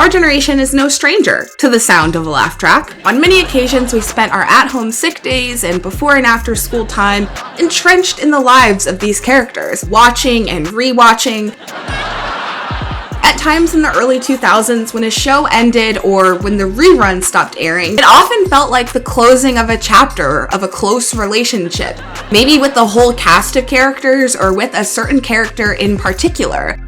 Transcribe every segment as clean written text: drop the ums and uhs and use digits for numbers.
our generation is no stranger to the sound of a laugh track. On many occasions, we spent our at-home sick days and before and after school time entrenched in the lives of these characters, watching and rewatching. At times in the early 2000s, when a show ended or when the rerun stopped airing, it often felt like the closing of a chapter of a close relationship, maybe with the whole cast of characters or with a certain character in particular.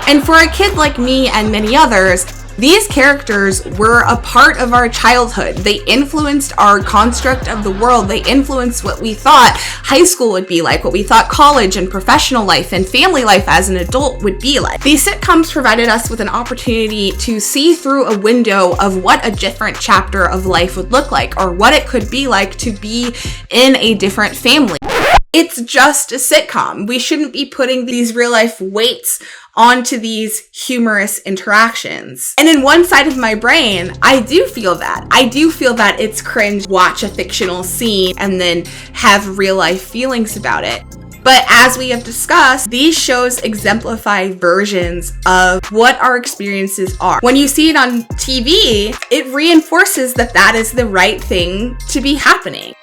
And for a kid like me and many others, these characters were a part of our childhood. They influenced our construct of the world. They influenced what we thought high school would be like, what we thought college and professional life and family life as an adult would be like. These sitcoms provided us with an opportunity to see through a window of what a different chapter of life would look like, or what it could be like to be in a different family. It's just a sitcom. We shouldn't be putting these real life weights onto these humorous interactions. And in one side of my brain, I do feel that. I do feel that it's cringe, watch a fictional scene and then have real life feelings about it. But as we have discussed, these shows exemplify versions of what our experiences are. When you see it on TV, it reinforces that that is the right thing to be happening.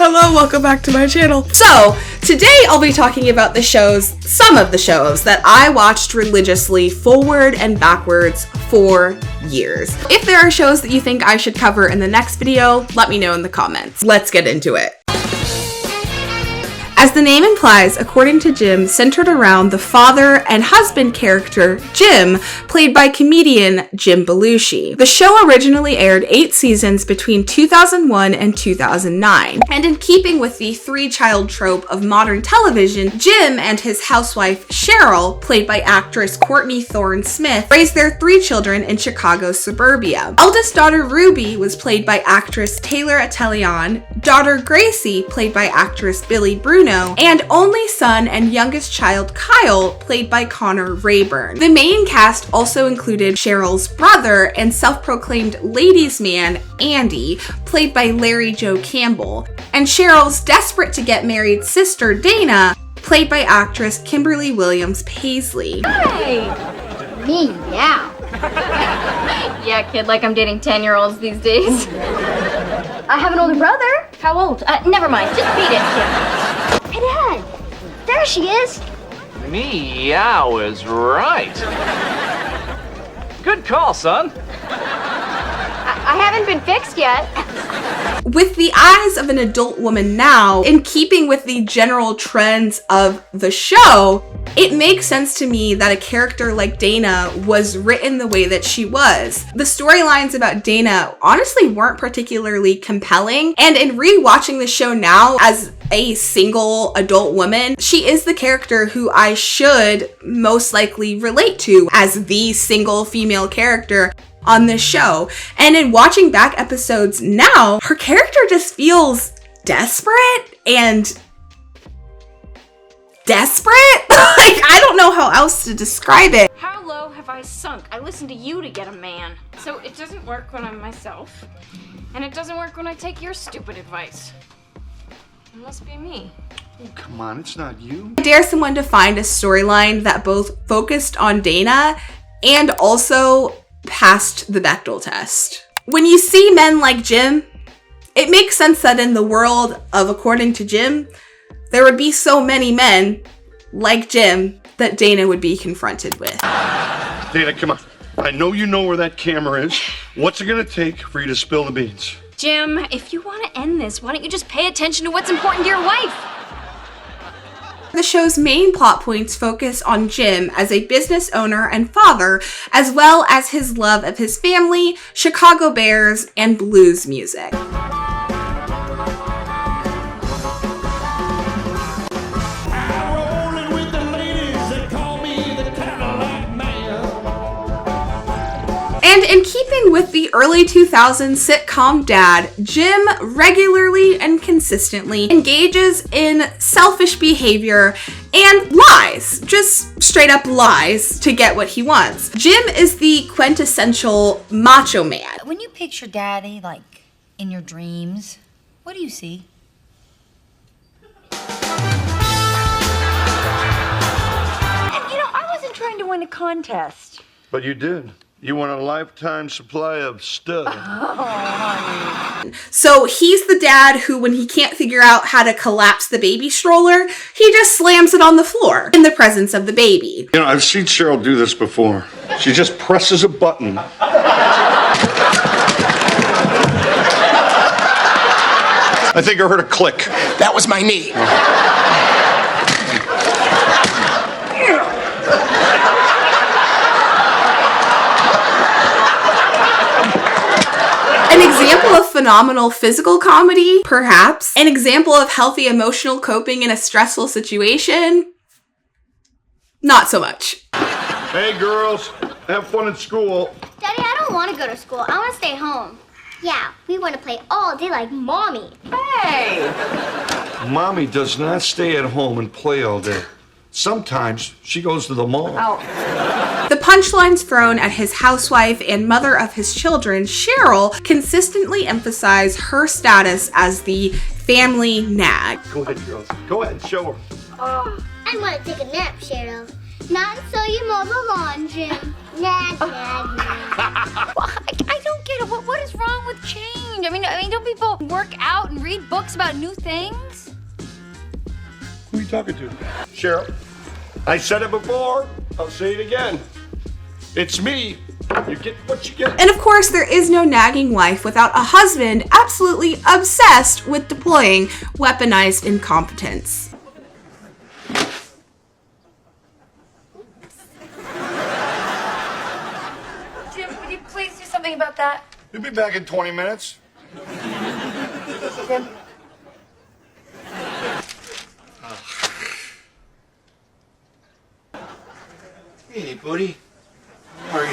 Hello, welcome back to my channel. So, today I'll be talking about some of the shows that I watched religiously forward and backwards for years. If there are shows that you think I should cover in the next video, let me know in the comments. Let's get into it. As the name implies, According to Jim centered around the father and husband character, Jim, played by comedian Jim Belushi. The show originally aired 8 seasons between 2001 and 2009. And in keeping with the 3-child trope of modern television, Jim and his housewife, Cheryl, played by actress Courtney Thorne Smith, raised their 3 children in Chicago's suburbia. Eldest daughter Ruby was played by actress Taylor Atelian, daughter Gracie, played by actress Billy Bruno, and only son and youngest child Kyle, played by Connor Rayburn. The main cast also included Cheryl's brother and self-proclaimed ladies' man, Andy, played by Larry Joe Campbell, and Cheryl's desperate to get married sister, Dana, played by actress Kimberly Williams Paisley. Hey! Me, yeah. Yeah, kid, like I'm dating 10-year-olds these days. I have an older brother. How old? Never mind, just beat it, kid. Hey, Dad. There she is. Meow is right. Good call, son. I haven't been fixed yet. With the eyes of an adult woman now, in keeping with the general trends of the show, it makes sense to me that a character like Dana was written the way that she was. The storylines about Dana honestly weren't particularly compelling, and in rewatching the show now as a single adult woman, she is the character who I should most likely relate to as the single female character on this show. And in watching back episodes now, her character just feels desperate and desperate. Like, I don't know how else to describe it. How low have I sunk? I listen to you to get a man. So it doesn't work when I'm myself, and it doesn't work when I take your stupid advice. It must be me. Oh, come on, it's not you. I dare someone to find a storyline that both focused on Dana and also passed the Bechdel test. When you see men like Jim, it makes sense that in the world of According to Jim, there would be so many men like Jim that Dana would be confronted with. Dana, come on. I know you know where that camera is. What's it gonna take for you to spill the beans? Jim, if you want to end this, why don't you just pay attention to what's important to your wife? The show's main plot points focus on Jim as a business owner and father, as well as his love of his family, Chicago Bears, and blues music. And in keeping with the early 2000s sitcom dad, Jim regularly and consistently engages in selfish behavior and lies, just straight up lies to get what he wants. Jim is the quintessential macho man. When you picture Daddy, like, in your dreams, what do you see? contest. But you did. You won a lifetime supply of stuff. So he's the dad who, when he can't figure out how to collapse the baby stroller, he just slams it on the floor in the presence of the baby. You know, I've seen Cheryl do this before. She just presses a button. I think I heard a click. That was my knee. An example of phenomenal physical comedy, perhaps. An example of healthy emotional coping in a stressful situation, not so much. Hey, girls, have fun at school. Daddy, I don't want to go to school. I want to stay home. Yeah, we want to play all day like Mommy. Hey! Mommy does not stay at home and play all day. Sometimes she goes to the mall. The punchlines thrown at his housewife and mother of his children, Cheryl, consistently emphasize her status as the family nag. Go ahead, girls. Go ahead, show her. I want to take a nap, Cheryl. Not until you mow the lawn, Jim. Nag, nag, nag. I don't get it. What is wrong with change? I mean, don't people work out and read books about new things? Who are you talking to? Cheryl, I said it before. I'll say it again. It's me. You get what you get. And of course, there is no nagging wife without a husband absolutely obsessed with deploying weaponized incompetence. Jim, would you please do something about that? You'll be back in 20 minutes. Jim? Hey, buddy. How are you?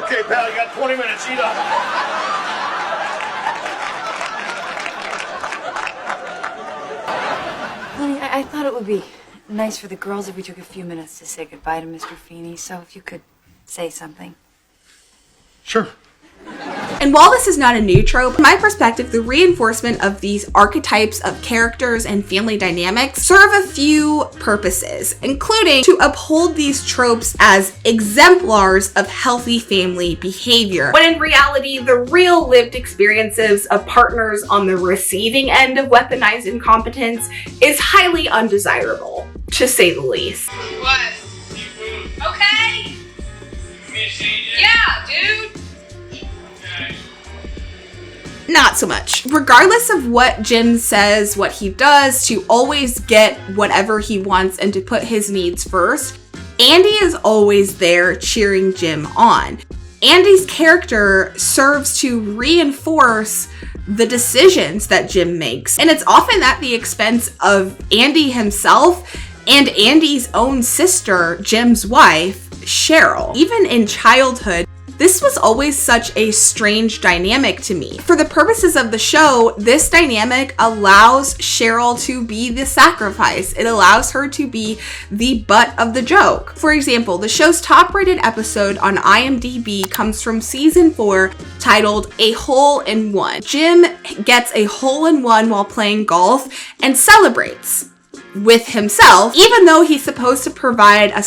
Okay, pal, you got 20 minutes. Eat up. Honey, I thought it would be nice for the girls if we took a few minutes to say goodbye to Mr. Feeney, so if you could say something. Sure. And while this is not a new trope, from my perspective, the reinforcement of these archetypes of characters and family dynamics serve a few purposes, including to uphold these tropes as exemplars of healthy family behavior, when in reality, the real lived experiences of partners on the receiving end of weaponized incompetence is highly undesirable, to say the least. What? Okay? Yeah, dude. Not so much. Regardless of what Jim says, what he does to always get whatever he wants and to put his needs first, Andy is always there cheering Jim on. Andy's character serves to reinforce the decisions that Jim makes, and it's often at the expense of Andy himself and Andy's own sister, Jim's wife, Cheryl. Even in childhood, this was always such a strange dynamic to me. For the purposes of the show, this dynamic allows Cheryl to be the sacrifice. It allows her to be the butt of the joke. For example, the show's top-rated episode on IMDb comes from season 4, titled A Hole in One. Jim gets a hole in one while playing golf and celebrates with himself, even though he's supposed to provide a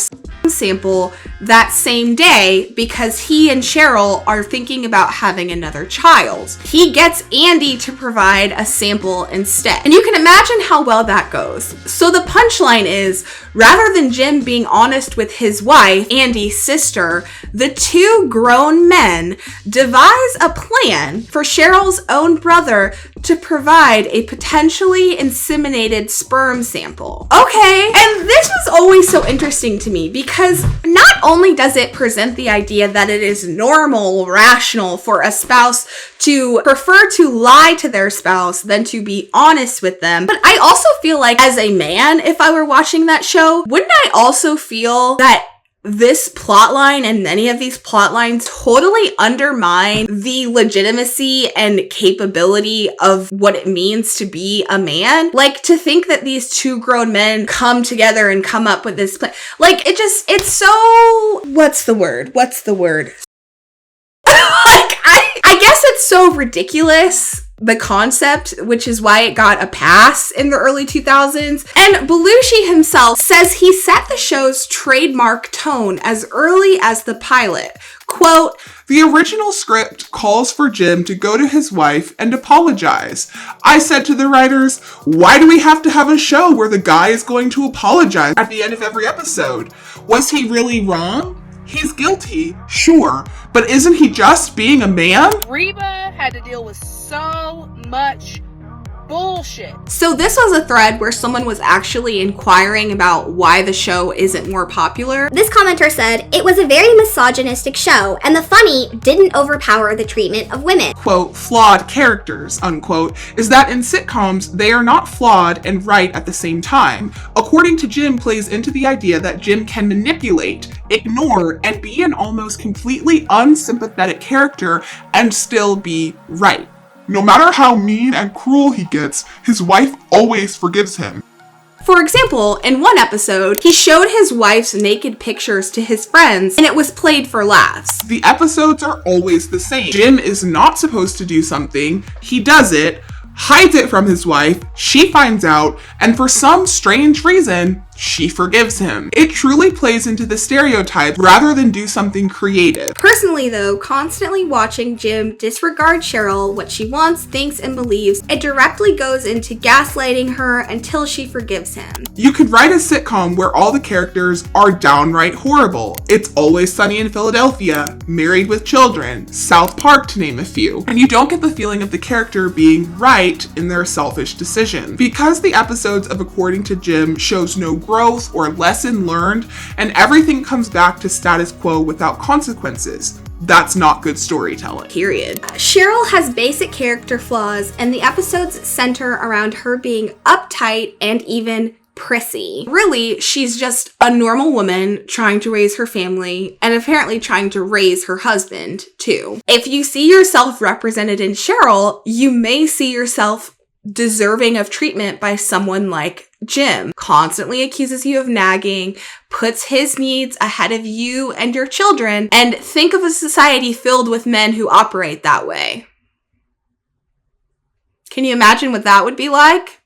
sample that same day because he and Cheryl are thinking about having another child. He gets Andy to provide a sample instead. And you can imagine how well that goes. So the punchline is, rather than Jim being honest with his wife, Andy's sister, the two grown men devise a plan for Cheryl's own brother to provide a potentially inseminated sperm sample. Okay, and this was always so interesting to me because not only does it present the idea that it is normal, rational for a spouse to prefer to lie to their spouse than to be honest with them, but I also feel like as a man, if I were watching that show, wouldn't I also feel that this plotline and many of these plotlines totally undermine the legitimacy and capability of what it means to be a man? Like, to think that these two grown men come together and come up with this plan. Like, it's so, what's the word? I guess it's so ridiculous, the concept, which is why it got a pass in the early 2000s. And Belushi himself says he set the show's trademark tone as early as the pilot. Quote, "The original script calls for Jim to go to his wife and apologize. I said to the writers, why do we have to have a show where the guy is going to apologize at the end of every episode? Was he really wrong? He's guilty, sure, but isn't he just being a man?" Reba had to deal with so much bullshit. So this was a thread where someone was actually inquiring about why the show isn't more popular. This commenter said, "It was a very misogynistic show, and the funny didn't overpower the treatment of women." Quote, "flawed characters," unquote, is that in sitcoms, they are not flawed and right at the same time. According to Jim, plays into the idea that Jim can manipulate, ignore, and be an almost completely unsympathetic character and still be right. No matter how mean and cruel he gets, his wife always forgives him. For example, in one episode, he showed his wife's naked pictures to his friends, and it was played for laughs. The episodes are always the same. Jim is not supposed to do something, he does it, hides it from his wife, she finds out, and for some strange reason, she forgives him. It truly plays into the stereotype rather than do something creative. Personally though, constantly watching Jim disregard Cheryl, what she wants, thinks, and believes, it directly goes into gaslighting her until she forgives him. You could write a sitcom where all the characters are downright horrible. It's Always Sunny in Philadelphia, Married with Children, South Park to name a few, and you don't get the feeling of the character being right in their selfish decision. Because the episodes of According to Jim shows no growth or lesson learned, and everything comes back to status quo without consequences. That's not good storytelling. Period. Cheryl has basic character flaws, and the episodes center around her being uptight and even prissy. Really, she's just a normal woman trying to raise her family, and apparently trying to raise her husband, too. If you see yourself represented in Cheryl, you may see yourself deserving of treatment by someone like Jim. Constantly accuses you of nagging, puts his needs ahead of you and your children, and think of a society filled with men who operate that way. Can you imagine what that would be like?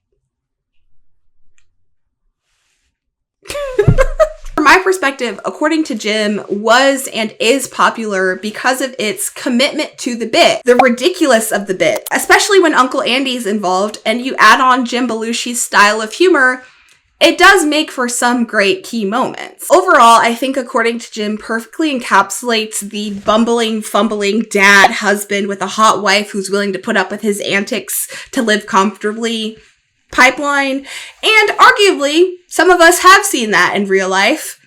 From my perspective, According to Jim was and is popular because of its commitment to the bit, the ridiculous of the bit, especially when Uncle Andy's involved and you add on Jim Belushi's style of humor. It does make for some great key moments. Overall, I think According to Jim perfectly encapsulates the bumbling, fumbling dad husband with a hot wife who's willing to put up with his antics to live comfortably pipeline, and arguably, some of us have seen that in real life.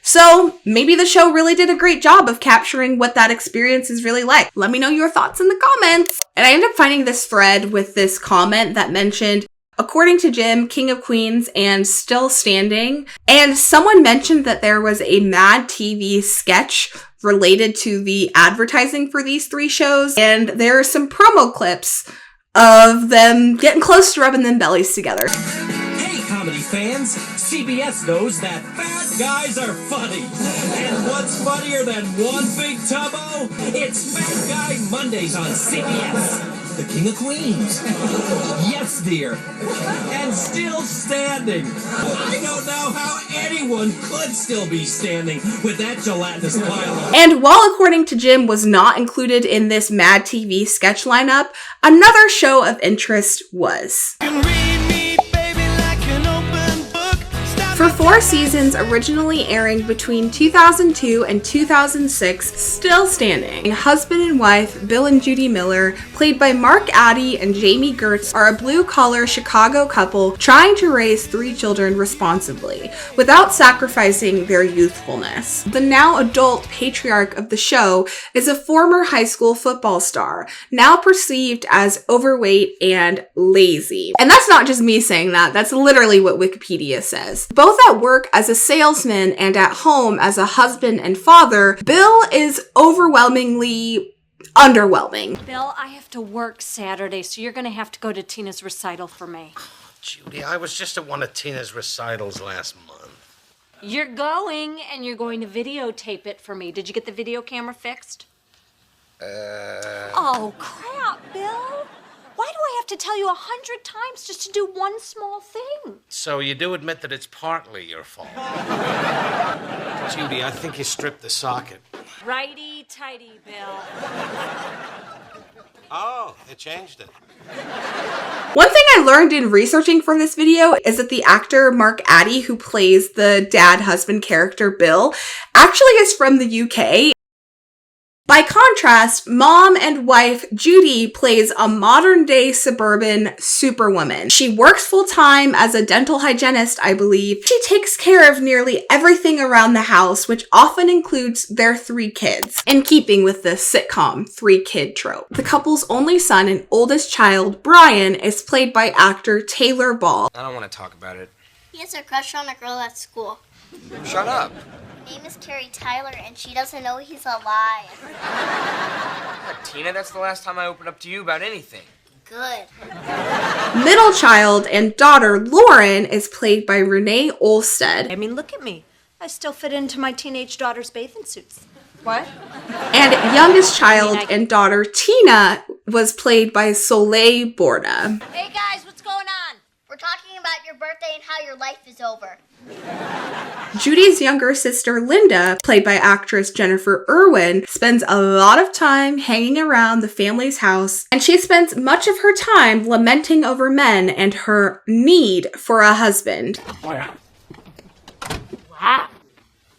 So maybe the show really did a great job of capturing what that experience is really like. Let me know your thoughts in the comments. And I ended up finding this thread with this comment that mentioned According to Jim, King of Queens, and Still Standing. And someone mentioned that there was a Mad TV sketch related to the advertising for these three shows. And there are some promo clips of them getting close to rubbing them bellies together. Hey, comedy fans! CBS knows that fat guys are funny. And what's funnier than one big tubbo? It's Fat Guy Mondays on CBS. The King of Queens. Yes, dear. And still standing. I don't know how anyone could still be standing with that gelatinous pile. And while According to Jim was not included in this Mad TV sketch lineup, another show of interest was. For 4 seasons, originally airing between 2002 and 2006, Still Standing. Husband and wife, Bill and Judy Miller, played by Mark Addy and Jamie Gertz, are a blue-collar Chicago couple trying to raise 3 children responsibly, without sacrificing their youthfulness. The now adult patriarch of the show is a former high school football star, now perceived as overweight and lazy. And that's not just me saying that, that's literally what Wikipedia says. Both at work as a salesman and at home as a husband and father, Bill is overwhelmingly underwhelming. Bill, I have to work Saturday, so you're going to have to go to Tina's recital for me. Judy, I was just at one of Tina's recitals last month. You're going, and you're going to videotape it for me. Did you get the video camera fixed? Oh, crap, Bill. Why do I have to tell you 100 times just to do one small thing? So you do admit that it's partly your fault. Judy, I think you stripped the socket. Righty-tighty, Bill. Oh, they changed it. One thing I learned in researching for this video is that the actor Mark Addy, who plays the dad-husband character Bill, actually is from the UK. By contrast, mom and wife Judy plays a modern-day suburban superwoman. She works full-time as a dental hygienist, I believe. She takes care of nearly everything around the house, which often includes their 3 kids, in keeping with the sitcom 3-kid trope. The couple's only son and oldest child, Brian, is played by actor Taylor Ball. I don't want to talk about it. He has a crush on a girl at school. Shut up. Her name is Carrie Tyler, and she doesn't know he's alive. Tina, that's the last time I opened up to you about anything. Good. Middle child and daughter Lauren is played by Renee Olstead. I mean, look at me. I still fit into my teenage daughter's bathing suits. What? And youngest child and daughter Tina was played by Soleil Borda. Hey guys, what's going on? We're talking about your birthday and how your life is over. Judy's younger sister Linda, played by actress Jennifer Irwin, spends a lot of time hanging around the family's house, and she spends much of her time lamenting over men and her need for a husband. Wow.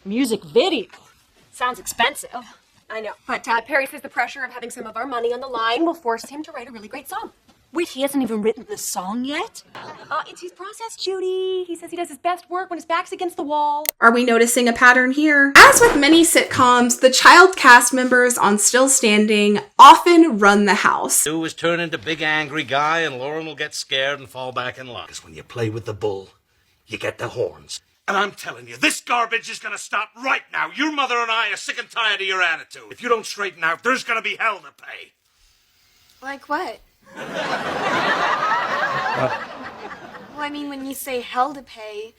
Music video. Sounds expensive. I know, but Perry says the pressure of having some of our money on the line will force him to write a really great song. Wait, he hasn't even written the song yet? It's his process, Judy. He says he does his best work when his back's against the wall. Are we noticing a pattern here? As with many sitcoms, the child cast members on Still Standing often run the house. Stu is turn into big angry guy, and Lauren will get scared and fall back in line. 'Cause when you play with the bull, you get the horns. And I'm telling you, this garbage is gonna stop right now. Your mother and I are sick and tired of your attitude. If you don't straighten out, there's gonna be hell to pay. Like what? Well, I mean, when you say hell to pay,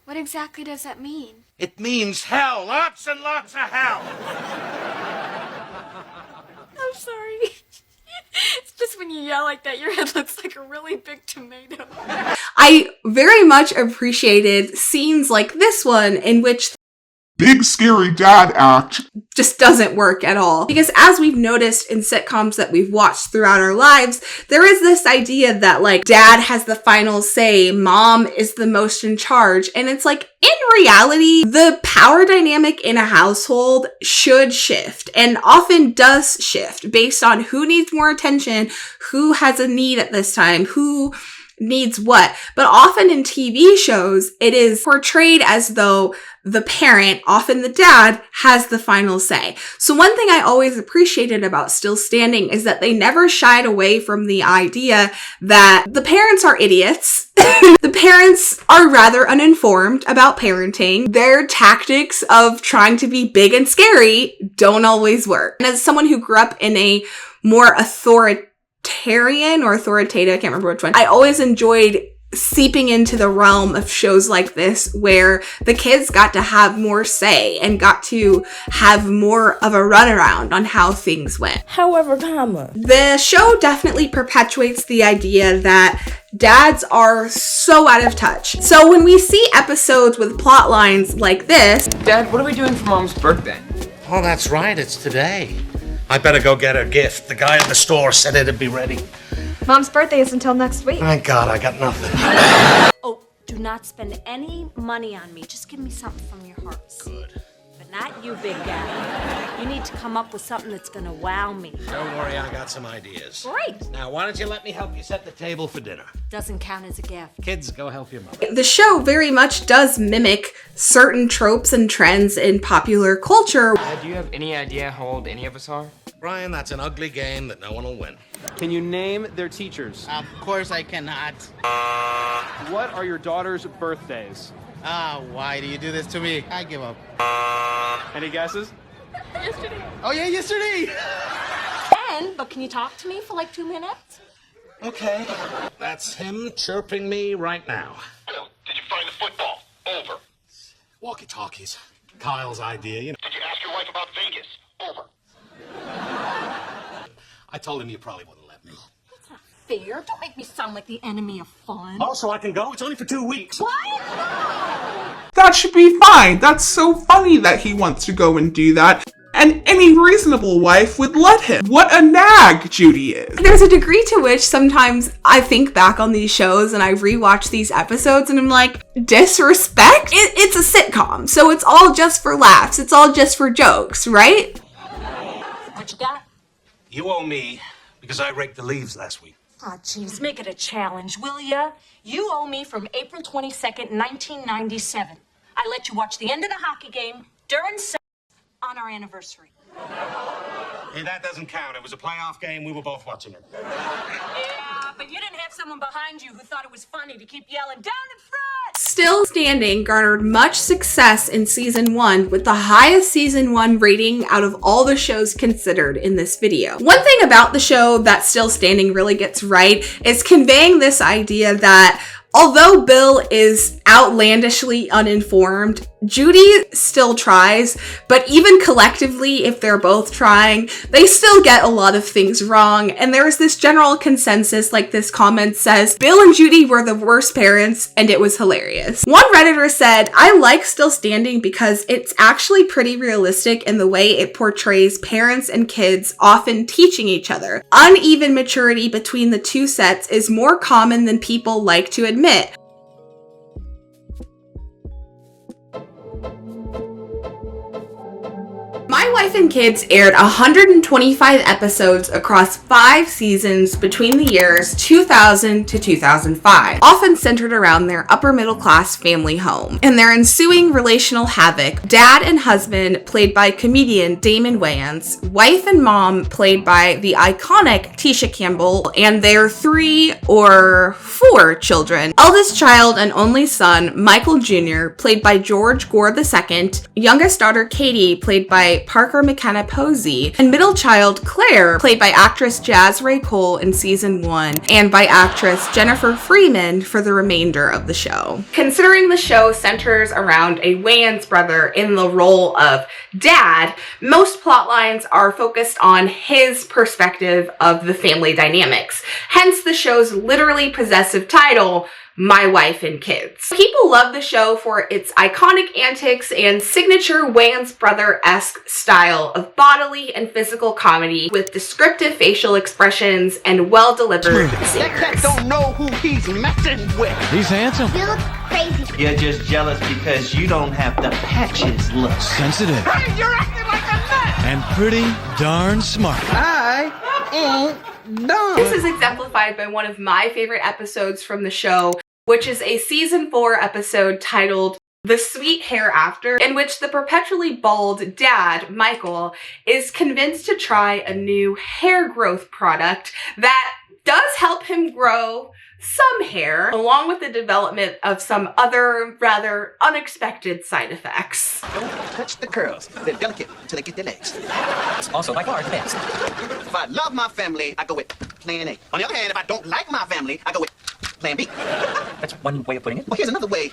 what exactly does that mean? It means hell, lots and lots of hell. I'm sorry. It's just when you yell like that, your head looks like a really big tomato. I very much appreciated scenes like this one in which big scary dad act just doesn't work at all. Because as we've noticed in sitcoms that we've watched throughout our lives, there is this idea that like dad has the final say, mom is the most in charge. And it's like, in reality, the power dynamic in a household should shift and often does shift based on who needs more attention, who has a need at this time, who needs what. But often in TV shows, it is portrayed as though the parent, often the dad, has the final say. So one thing I always appreciated about Still Standing is that they never shied away from the idea that the parents are idiots. The parents are rather uninformed about parenting. Their tactics of trying to be big and scary don't always work. And as someone who grew up in a more authoritative, I can't remember which one, I always enjoyed seeping into the realm of shows like this where the kids got to have more say and got to have more of a runaround on how things went. However, the show definitely perpetuates the idea that dads are so out of touch. So when we see episodes with plot lines like this, Dad, what are we doing for Mom's birthday? Oh, that's right, it's today. I better go get her gift. The guy at the store said it'd be ready. Mom's birthday is until next week. Thank God, I got nothing. Oh, do not spend any money on me. Just give me something from your hearts. Good. But not you, big guy. You need to come up with something that's gonna wow me. Don't worry, I got some ideas. Great. Now, why don't you let me help you set the table for dinner? Doesn't count as a gift. Kids, go help your mother. the show very much does mimic certain tropes and trends in popular culture. Do you have any idea how old any of us are? Brian, that's an ugly game that no one will win. Can you name their teachers? Of course I cannot. What are your daughter's birthdays? Why do you do this to me? I give up. Any guesses? Yesterday. Oh yeah, yesterday! But can you talk to me for like 2 minutes? Okay. That's him chirping me right now. Hello, did you find the football? Over. Walkie-talkies. Kyle's idea, you know. Did you ask your wife about Vegas? Over. I told him you probably wouldn't let me. Fair. Don't make me sound like the enemy of fun. Oh, so I can go? It's only for 2 weeks. What? That should be fine. That's so funny that he wants to go and do that. And any reasonable wife would let him. What a nag Judy is. There's a degree to which sometimes I think back on these shows and I rewatch these episodes and I'm like, disrespect? It's a sitcom, so it's all just for laughs. It's all just for jokes, right? What you got? You owe me because I raked the leaves last week. Aw, jeez, make it a challenge, will ya? You owe me from April 22nd, 1997. I let you watch the end of the hockey game during sex on our anniversary. Hey, that doesn't count. It was a playoff game. We were both watching it. Yeah, but you didn't have someone behind you who thought it was funny to keep yelling, down in front! Still Standing garnered much success in season 1 with the highest season 1 rating out of all the shows considered in this video. One thing about the show that Still Standing really gets right is conveying this idea that although Bill is outlandishly uninformed, Judy still tries, but even collectively, if they're both trying, they still get a lot of things wrong, and there's this general consensus, like this comment says, Bill and Judy were the worst parents, and it was hilarious. One Redditor said, I like Still Standing because it's actually pretty realistic in the way it portrays parents and kids often teaching each other. Uneven maturity between the two sets is more common than people like to admit. My Wife and Kids aired 125 episodes across 5 seasons between the years 2000 to 2005, often centered around their upper middle class family home. In their ensuing relational havoc, dad and husband, played by comedian Damon Wayans, wife and mom, played by the iconic Tisha Campbell, and their 3 or 4 children. Eldest child and only son, Michael Jr., played by George Gore II, youngest daughter Katie, played by Parker McKenna Posey, and middle child Claire, played by actress Jazz Ray Cole in season 1, and by actress Jennifer Freeman for the remainder of the show. Considering the show centers around a Wayans brother in the role of dad, most plot lines are focused on his perspective of the family dynamics. Hence the show's literally possessive title, My Wife and Kids. People love the show for its iconic antics and signature Wayans brother-esque style of bodily and physical comedy with descriptive facial expressions and well-delivered That singers. cat don't know who he's messing with. He's handsome. You look crazy. You're just jealous because you don't have the patches look. Sensitive. Hey, you're acting like a nut. And pretty darn smart. I ain't done. This is exemplified by one of my favorite episodes from the show, which is a season 4 episode titled The Sweet Hereafter, in which the perpetually bald dad, Michael, is convinced to try a new hair growth product that does help him grow some hair, along with the development of some other rather unexpected side effects. Don't touch the curls. They're delicate until they get their legs. It's also by far the best. If I love my family, I go with plan A. On the other hand, if I don't like my family, I go with plan B. That's one way of putting it. Well, here's another way.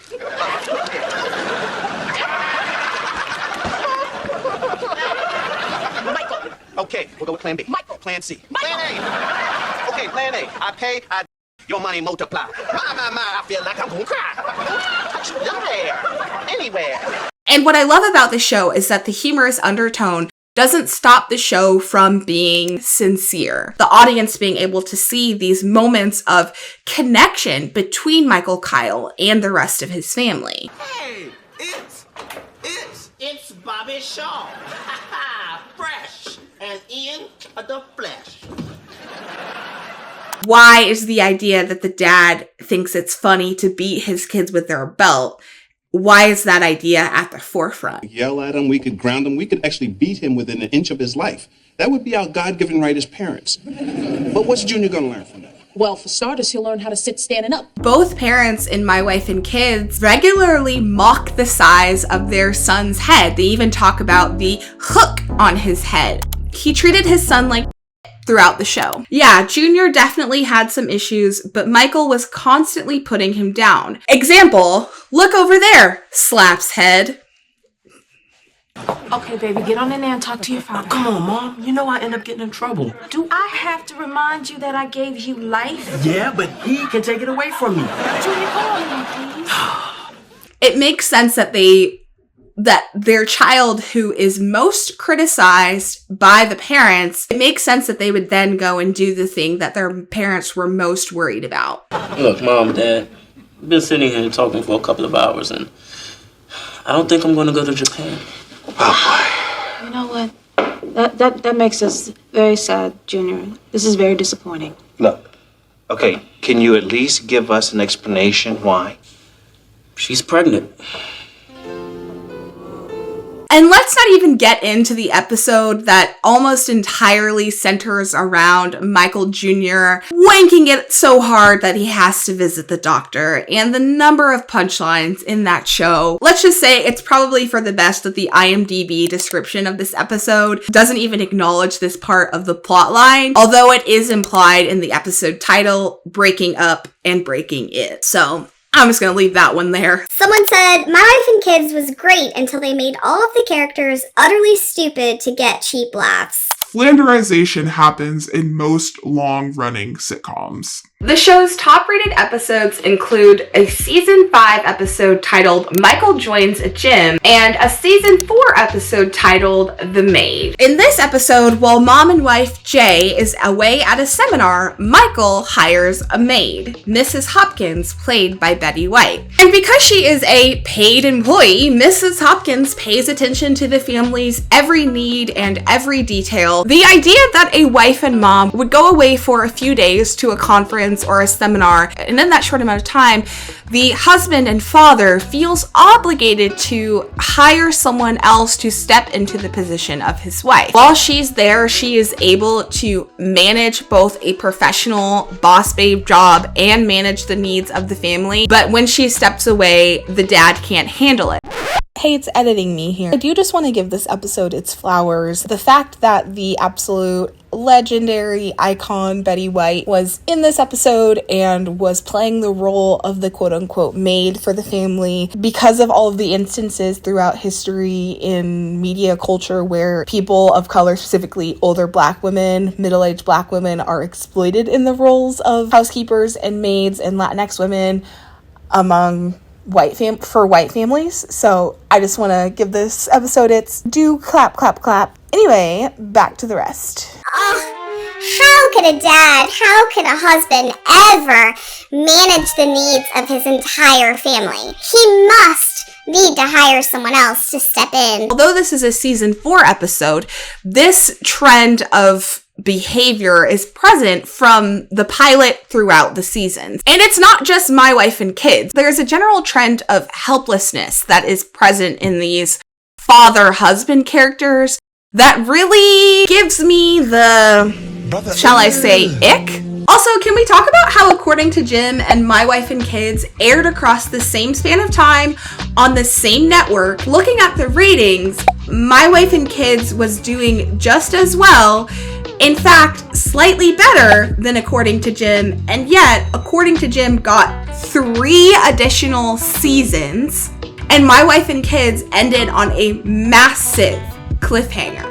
Michael. Okay, we'll go with plan B. Michael. Plan C. Michael. Plan A. Okay, plan A. I pay, your money multiply. My, I feel like I'm gonna cry. Touch your hair. Anywhere. And what I love about the show is that the humorous undertone doesn't stop the show from being sincere. The audience being able to see these moments of connection between Michael Kyle and the rest of his family. Hey, it's Bobby Shaw. Fresh and in the flesh. Why is the idea that the dad thinks it's funny to beat his kids with their belt? Why is that idea at the forefront? Yell at him, we could ground him, we could actually beat him within an inch of his life. That would be our God-given right as parents. But what's Junior gonna learn from that? Well, for starters, he'll learn how to sit standing up. Both parents in My Wife and Kids regularly mock the size of their son's head. They even talk about the hook on his head. He treated his son like throughout the show. Yeah, Junior definitely had some issues, but Michael was constantly putting him down. Example, look over there, slaps head. Okay, baby, get on in there and talk to your father. Come on, Mom. You know I end up getting in trouble. Do I have to remind you that I gave you life? Yeah, but he can take it away from me. Junior, go on in, please. It makes sense that their child who is most criticized by the parents, it makes sense that they would then go and do the thing that their parents were most worried about. Look, Mom, Dad, I've been sitting here talking for a couple of hours, and I don't think I'm going to go to Japan. You know what? That makes us very sad, Junior. This is very disappointing. Look, okay, can you at least give us an explanation why? She's pregnant. And let's not even get into the episode that almost entirely centers around Michael Jr. wanking it so hard that he has to visit the doctor, and the number of punchlines in that show. Let's just say it's probably for the best that the IMDb description of this episode doesn't even acknowledge this part of the plot line, although it is implied in the episode title, Breaking Up and Breaking It. So I'm just gonna leave that one there. Someone said, My Wife and Kids was great until they made all of the characters utterly stupid to get cheap laughs. Flanderization happens in most long-running sitcoms. The show's top-rated episodes include a Season 5 episode titled Michael Joins a Gym and a Season 4 episode titled The Maid. In this episode, while mom and wife Jay is away at a seminar, Michael hires a maid, Mrs. Hopkins, played by Betty White. And because she is a paid employee, Mrs. Hopkins pays attention to the family's every need and every detail. The idea that a wife and mom would go away for a few days to a conference or a seminar, and in that short amount of time, the husband and father feels obligated to hire someone else to step into the position of his wife. While she's there, she is able to manage both a professional boss babe job and manage the needs of the family. But when she steps away, the dad can't handle it. Hey, it's editing me here. I do just want to give this episode its flowers. The fact that the absolute legendary icon Betty White was in this episode and was playing the role of the quote-unquote maid for the family, because of all of the instances throughout history in media culture where people of color, specifically older black women, middle-aged black women, are exploited in the roles of housekeepers and maids and Latinx women among white families. So I just want to give this episode its due clap. Anyway, back to the rest. How could a dad, how could a husband ever manage the needs of his entire family? He must need to hire someone else to step in. Although this is a Season 4 episode, this trend of behavior is present from the pilot throughout the seasons. And it's not just My Wife and Kids. There's a general trend of helplessness that is present in these father-husband characters that really gives me the, shall I say, ick? Also, can we talk about how, according to Jim and My Wife and Kids, aired across the same span of time on the same network? Looking at the ratings, My Wife and Kids was doing just as well, in fact, slightly better than According to Jim, and yet, According to Jim got 3 additional seasons, and My Wife and Kids ended on a massive cliffhanger.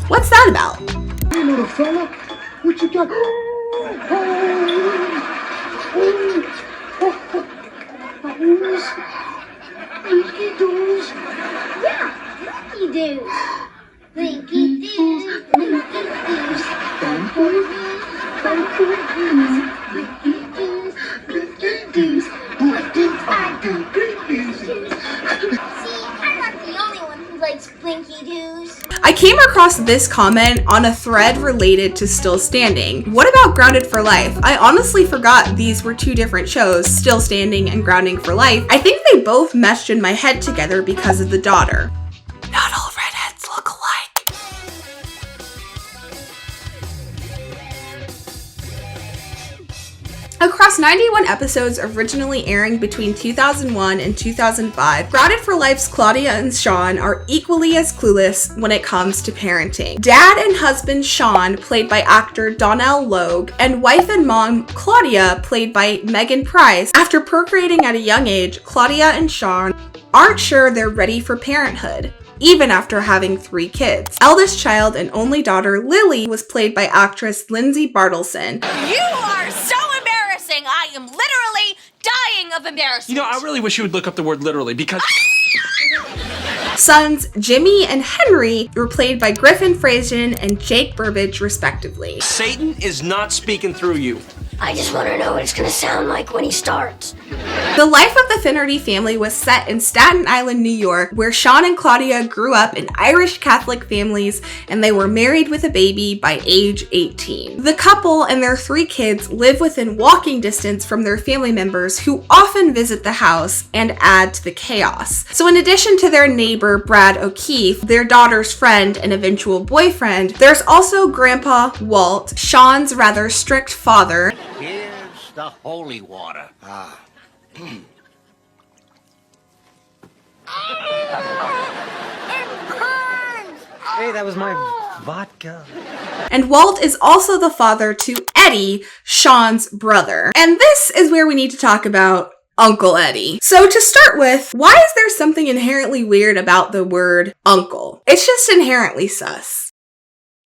What's that about? Hey, little fella, what you got? Blinky doos. Yeah, Blinky doos. Blinky doos. Blinky doos. Blinky doos. What do I do? Blinky doos. See, I'm not the only one who likes Blinky doos. I came across this comment on a thread related to Still Standing. What about Grounded for Life? I honestly forgot these were 2 different shows, Still Standing and Grounding for Life. I think they both meshed in my head together because of the daughter. Not all redheads look alike. Across Across 91 episodes originally airing between 2001 and 2005, Grounded for Life's Claudia and Sean are equally as clueless when it comes to parenting. Dad and husband Sean, played by actor Donnell Logue, and wife and mom Claudia, played by Megan Price. After procreating at a young age, Claudia and Sean aren't sure they're ready for parenthood, even after having 3 kids. Eldest child and only daughter Lily was played by actress Lindsay Bartleson. You are so embarrassing! I am literally dying of embarrassment! You know, I really wish you would look up the word literally because... Sons Jimmy and Henry were played by Griffin Frasian and Jake Burbage, respectively. Satan is not speaking through you. I just want to know what it's going to sound like when he starts. The life of the Finnerty family was set in Staten Island, New York, where Sean and Claudia grew up in Irish Catholic families, and they were married with a baby by age 18. The couple and their 3 kids live within walking distance from their family members, who often visit the house and add to the chaos. So in addition to their neighbor, Brad O'Keefe, their daughter's friend and eventual boyfriend, there's also Grandpa Walt, Sean's rather strict father. Here's the holy water. Hey, that was my vodka. And Walt is also the father to Eddie, Sean's brother. And this is where we need to talk about Uncle Eddie. So to start with, why is there something inherently weird about the word uncle? It's just inherently sus.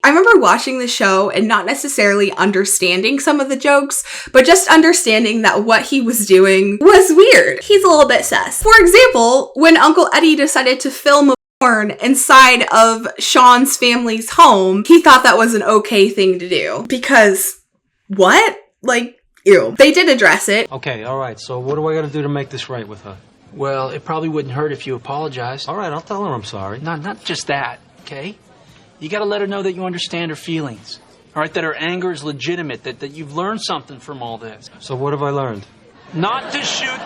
I remember watching the show and not necessarily understanding some of the jokes, but just understanding that what he was doing was weird. He's a little bit sus. For example, when Uncle Eddie decided to film a porn inside of Sean's family's home, he thought that was an okay thing to do. Because, what? Like, ew. They did address it. Okay, all right, so what do I gotta do to make this right with her? Well, it probably wouldn't hurt if you apologized. All right, I'll tell her I'm sorry. No, not just that, okay? You gotta let her know that you understand her feelings. All right, that her anger is legitimate, that you've learned something from all this. So what have I learned? Not to shoot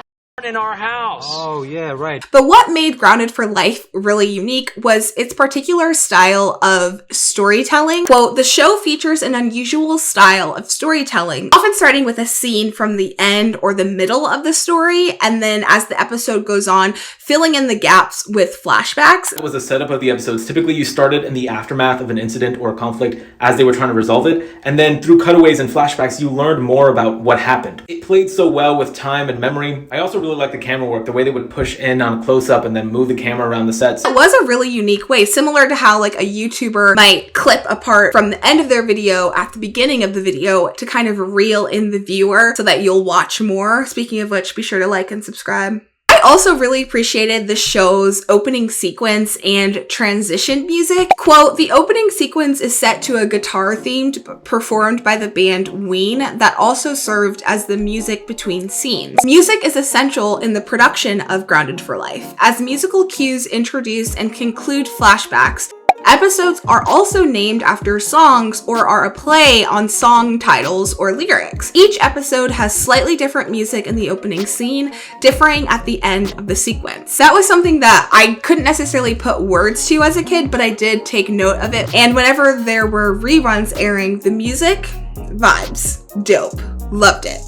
in our house. Oh, yeah, right. But what made Grounded for Life really unique was its particular style of storytelling. Quote, the show features an unusual style of storytelling, often starting with a scene from the end or the middle of the story, and then as the episode goes on, filling in the gaps with flashbacks. It was a setup of the episodes. Typically, you started in the aftermath of an incident or a conflict as they were trying to resolve it, and then through cutaways and flashbacks, you learned more about what happened. It played so well with time and memory. I also really like the camera work, the way they would push in on close-up and then move the camera around the sets. It was a really unique way, similar to how like a YouTuber might clip a part from the end of their video at the beginning of the video to kind of reel in the viewer so that you'll watch more. Speaking of which, be sure to like and subscribe. I also really appreciated the show's opening sequence and transition music. Quote, the opening sequence is set to a guitar theme performed by the band Ween that also served as the music between scenes. Music is essential in the production of Grounded for Life, as musical cues introduce and conclude flashbacks. Episodes are also named after songs or are a play on song titles or lyrics. Each episode has slightly different music in the opening scene, differing at the end of the sequence. That was something that I couldn't necessarily put words to as a kid, but I did take note of it. And whenever there were reruns airing, the music, vibes, dope, loved it.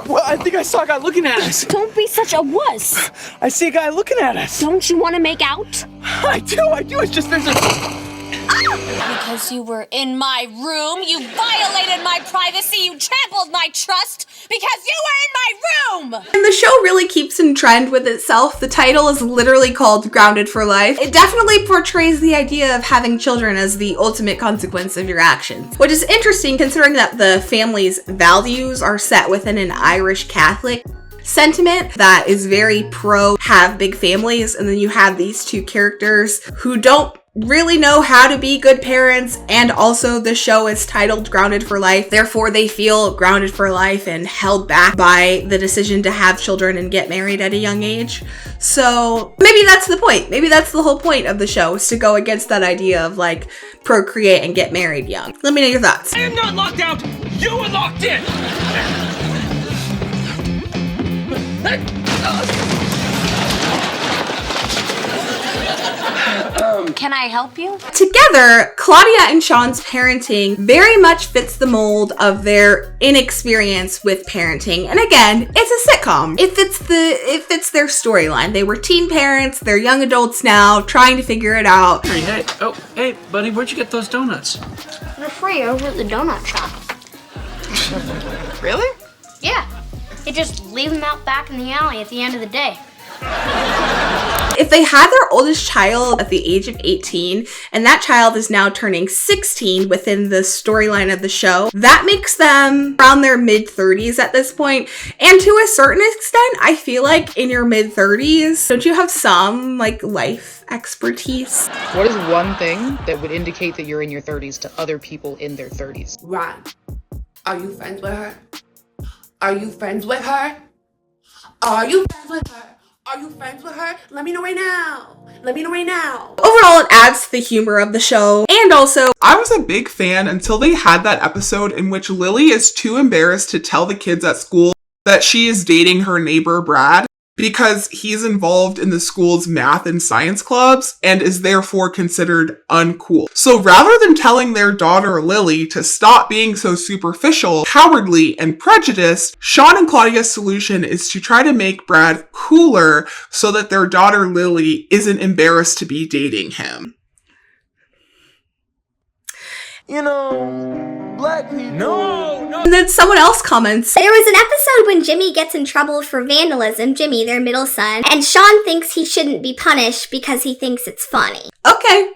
Well, I think I saw a guy looking at us. Don't be such a wuss. I see a guy looking at us. Don't you want to make out? I do. It's just there's a... Because you were in my room, you violated my privacy, you trampled my trust, because you were in my room! And the show really keeps in trend with itself. The title is literally called Grounded for Life. It definitely portrays the idea of having children as the ultimate consequence of your actions, which is interesting considering that the family's values are set within an Irish Catholic sentiment that is very pro have big families, and then you have these two characters who don't really know how to be good parents, and also the show is titled Grounded for Life, therefore they feel grounded for life and held back by the decision to have children and get married at a young age. So maybe that's the point. Maybe that's the whole point of the show, is to go against that idea of like procreate and get married young. Let me know your thoughts. I am not locked out! You are locked in! Can I help you? Together, Claudia and Sean's parenting very much fits the mold of their inexperience with parenting. And again, it's a sitcom. It fits their storyline. They were teen parents, they're young adults now, trying to figure it out. Hey, buddy, where'd you get those donuts? They're free over at the donut shop. Really? Yeah. You just leave them out back in the alley at the end of the day. If they had their oldest child at the age of 18, and that child is now turning 16 within the storyline of the show, that makes them around their mid-30s at this point. And to a certain extent, I feel like in your mid-30s, don't you have some, life expertise? What is one thing that would indicate that you're in your 30s to other people in their 30s? Ron, are you friends with her? Are you friends with her? Are you friends with her? Are you friends with her? Let me know right now. Let me know right now. Overall, it adds to the humor of the show. And also, I was a big fan until they had that episode in which Lily is too embarrassed to tell the kids at school that she is dating her neighbor Brad, because he's involved in the school's math and science clubs and is therefore considered uncool. So rather than telling their daughter Lily to stop being so superficial, cowardly, and prejudiced, Sean and Claudia's solution is to try to make Brad cooler so that their daughter Lily isn't embarrassed to be dating him. Black people. No. And then someone else comments, There was an episode when Jimmy gets in trouble for vandalism, Jimmy, their middle son, and Sean thinks he shouldn't be punished because he thinks it's funny. Okay.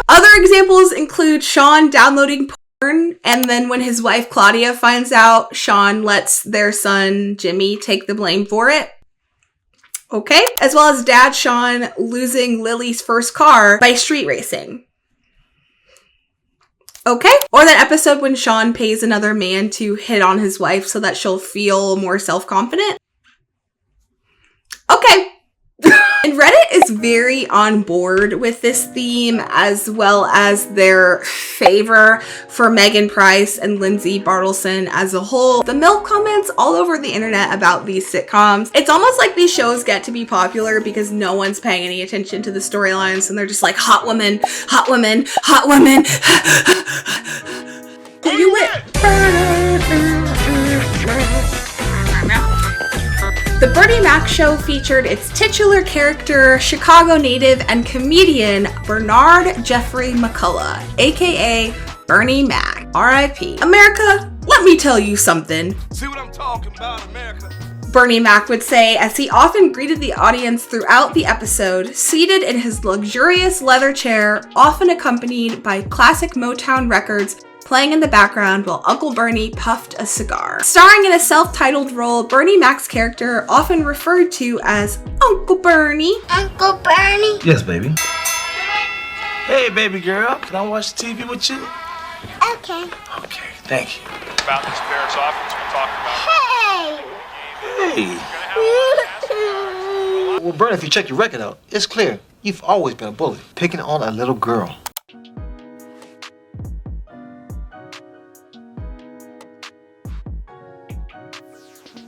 Other examples include Sean downloading porn, and then when his wife Claudia finds out, Sean lets their son Jimmy take the blame for it. Okay. As well as Dad Sean losing Lily's first car by street racing. Okay. Or that episode when Sean pays another man to hit on his wife so that she'll feel more self-confident. Okay. And Reddit is very on board with this theme, as well as their favor for Megan Price and Lindsay Bartleson as a whole. The MILF comments all over the internet about these sitcoms. It's almost like these shows get to be popular because no one's paying any attention to the storylines, and they're just like, hot women, hot women, hot women. You win. The Bernie Mac Show featured its titular character, Chicago native and comedian Bernard Jeffrey McCullough, aka Bernie Mac. R.I.P. America, let me tell you something. See what I'm talking about, America? Bernie Mac would say as he often greeted the audience throughout the episode, seated in his luxurious leather chair, often accompanied by classic Motown records playing in the background while Uncle Bernie puffed a cigar. Starring in a self-titled role, Bernie Mac's character, often referred to as Uncle Bernie. Uncle Bernie? Yes, baby. Hey, baby girl, can I watch TV with you? Okay. Okay, thank you. About this Bears offense we talked about. Hey! Well, Bernie, if you check your record out, it's clear. You've always been a bully, picking on a little girl.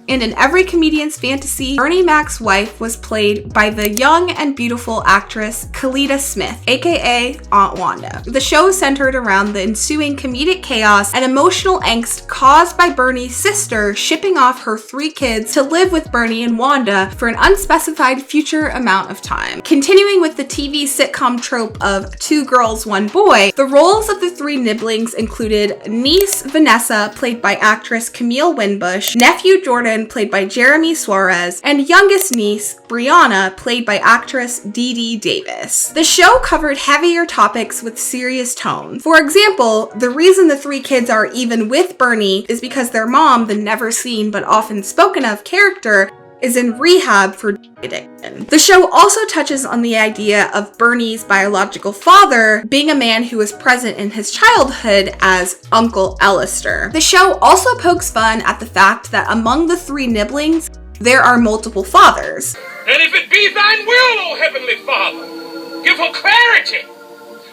And in every comedian's fantasy, Bernie Mac's wife was played by the young and beautiful actress Kalita Smith, aka Aunt Wanda. The show centered around the ensuing comedic chaos and emotional angst caused by Bernie's sister shipping off her 3 kids to live with Bernie and Wanda for an unspecified future amount of time. Continuing with the TV sitcom trope of 2 girls, 1 boy, the roles of the 3 nibblings included niece Vanessa, played by actress Camille Winbush, nephew Jordan, played by Jeremy Suarez, and youngest niece, Brianna, played by actress Dee Dee Davis. The show covered heavier topics with serious tone. For example, the reason the 3 kids are even with Bernie is because their mom, the never seen but often spoken of character, is in rehab for addiction. The show also touches on the idea of Bernie's biological father being a man who was present in his childhood as Uncle Alistair. The show also pokes fun at the fact that among the 3 nibblings, there are multiple fathers. And if it be thine will, O Heavenly Father, give her clarity,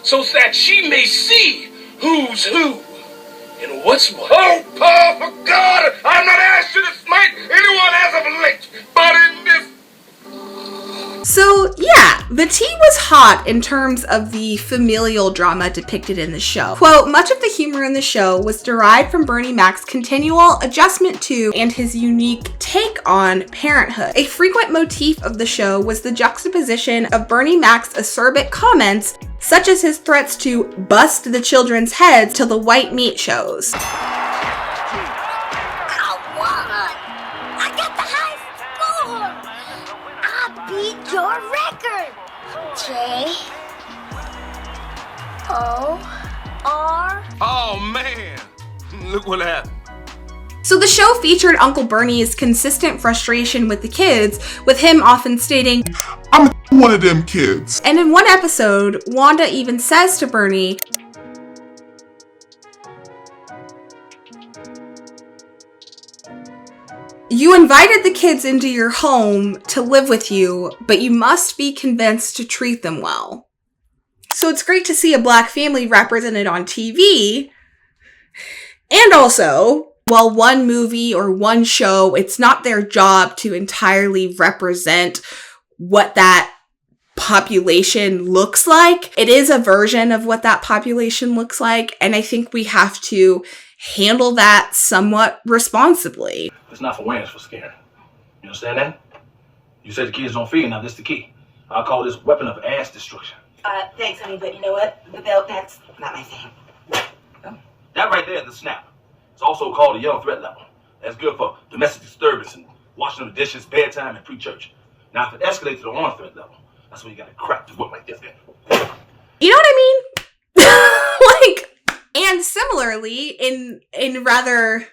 so that she may see who's who and what's what. Oh, powerful God, I'm not asked you to smite anyone as of late, but in this. So yeah, The tea was hot in terms of the familial drama depicted in the show. Quote, much of the humor in the show was derived from Bernie Mac's continual adjustment to and his unique take on parenthood. A frequent motif of the show was the juxtaposition of Bernie Mac's acerbic comments, such as his threats to bust the children's heads till the white meat shows. I got the high score! I beat your record! J-O-R... Oh, man! Look what happened. So the show featured Uncle Bernie's consistent frustration with the kids, with him often stating, I'm one of them kids. And in one episode, Wanda even says to Bernie, you invited the kids into your home to live with you, but you must be convinced to treat them well. So it's great to see a Black family represented on TV. And also, while one movie or one show, it's not their job to entirely represent what that population looks like. It is a version of what that population looks like. And I think we have to handle that somewhat responsibly. It's not for wearing, it's for scaring. You understand that? You said the kids don't fear, now this the key. I'll call this weapon of ass destruction. Thanks, honey, but you know what? The belt, that's not my thing. That right there is the snap. It's also called the yellow threat level. That's good for domestic disturbance and washing the dishes, bedtime, and pre-church. Now, if it escalates to the orange threat level, that's when you gotta crack the whip like this. You know what I mean? And similarly, in rather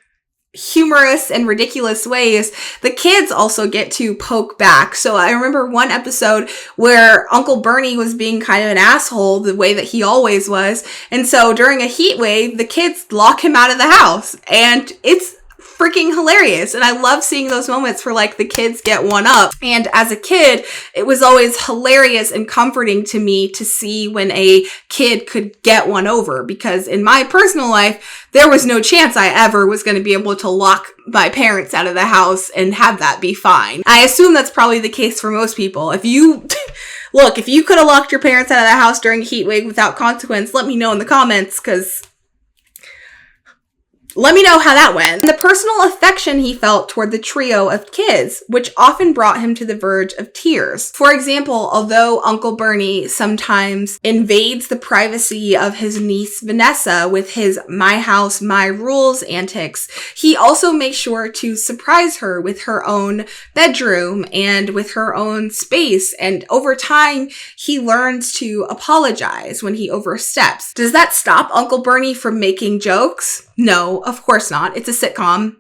humorous and ridiculous ways, the kids also get to poke back. So I remember one episode where Uncle Bernie was being kind of an asshole the way that he always was. And so during a heat wave, the kids lock him out of the house. And it's freaking hilarious. And I love seeing those moments where the kids get one up. And as a kid, it was always hilarious and comforting to me to see when a kid could get one over, because in my personal life, there was no chance I ever was going to be able to lock my parents out of the house and have that be fine. I assume that's probably the case for most people. If you if you could have locked your parents out of the house during a heat wave without consequence, let me know in the comments, because let me know how that went. And the personal affection he felt toward the trio of kids, which often brought him to the verge of tears. For example, although Uncle Bernie sometimes invades the privacy of his niece Vanessa with his my house, my rules antics, he also makes sure to surprise her with her own bedroom and with her own space. And over time, he learns to apologize when he oversteps. Does that stop Uncle Bernie from making jokes? No, of course not. It's a sitcom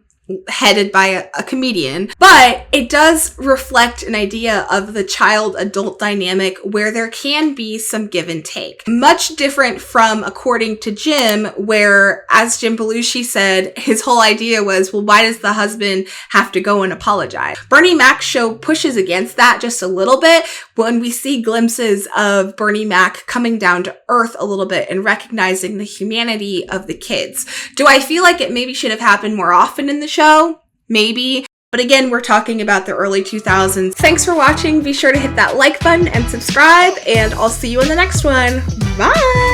headed by a comedian, but it does reflect an idea of the child-adult dynamic where there can be some give and take. Much different from According to Jim, where, as Jim Belushi said, his whole idea was, well, why does the husband have to go and apologize? Bernie Mac's show pushes against that just a little bit when we see glimpses of Bernie Mac coming down to earth a little bit and recognizing the humanity of the kids. Do I feel like it maybe should have happened more often in the show? Maybe. But again, we're talking about the early 2000s. Thanks for watching. Be sure to hit that like button and subscribe, and I'll see you in the next one. Bye!